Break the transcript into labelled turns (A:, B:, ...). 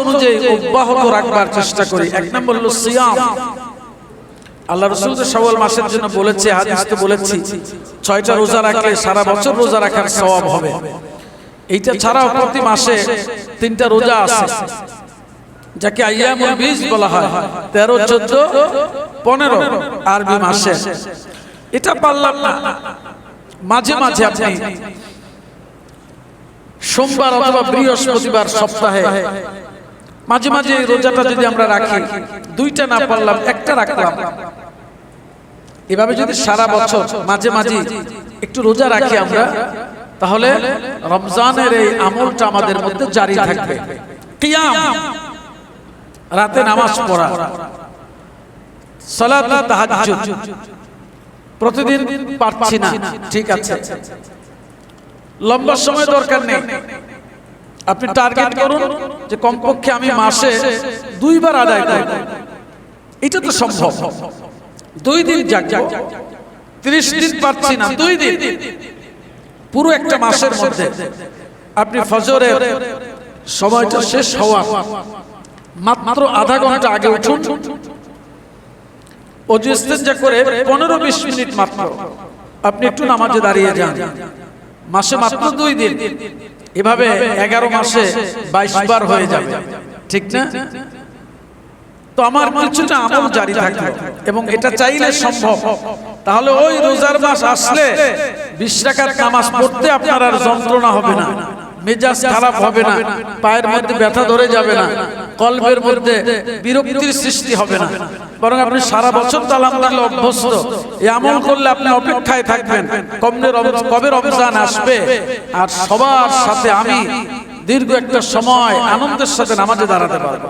A: অনুযায়ী অব্যাহত রাখবার চেষ্টা করি। এক নম্বর হলো সিয়াম। আল্লাহ রাসূল শাওয়াল মাসের জন্য বলেছে, হাদিসে বলেছি 6টা রোজা রাখলে সারা বছর রোজা রাখার সওয়াব হবে। এইটা ছাড়াও প্রতি মাসে 3টা রোজা আছে, যাকে আইয়ামুল বীজ বলা হয়। 13, 14, 15 আরবি মাসে। এটা পারলাম না, মাঝে মাঝে আপনি সোমবার অথবা বৃহস্পতিবার সপ্তাহে মাঝে মাঝে এই রোজাটা যদি আমরা রাখি, 2টা না পারলাম 1টা রাখলাম, এভাবে যদি সারা বছর মাঝে মাঝে একটু রোজা রাখি আমরা, তাহলে রমজানের এই আমলটা আমাদের মধ্যে জারি থাকবে। কিয়াম, রাতে নামাজ পড়া, সালাতুত তাহাজ্জুদ, প্রতিদিন পারছি না, ঠিক আছে, লম্বা সময় দরকার নেই। আপনি টার্গেট করুন যে কমপক্ষে আমি মাসে 2 বার আদায় করব। এটা তো সম্ভব। 2 দিন জাগবো, 30 দিন পারছি না, 2 দিন, পুরো একটা মাসের মধ্যে আপনি ফজরের সময়টা শেষ হওয়া মাত্র আধা ঘন্টা আগে উঠুন, ওযু ইস্তেঞ্জা করে 15-20 মিনিট মাত্র আপনি একটু নামাজে দাঁড়িয়ে যান। মাসে মাত্র 2 দিন, এভাবে 11 মাসে 22 বার হয়ে যাবে, ঠিক না? তো আমার কিছুটা আমল জারি থাকবে, এবং এটা চাইলে সম্ভব। তাহলে ওই রোজার মাস আসলে 20 রাকাত নামাজ পড়তে আপনার আর যন্ত্রণা হবে না, মেজাজ খারাপ হবে না, পায়ের মধ্যে ব্যথা ধরে যাবে না, কলবের মধ্যে বিরক্তির সৃষ্টি হবে না, বরং আপনি সারা বছর তো আলহামদুলিল্লাহ অভ্যস্ত। এই আমল করলে আপনি অপেক্ষায় থাকবেন কবে রমজান আসবে, আর সবার সাথে আমি দীর্ঘ একটা সময় আনন্দের সাথে নামাজে দাঁড়াতে পারবো।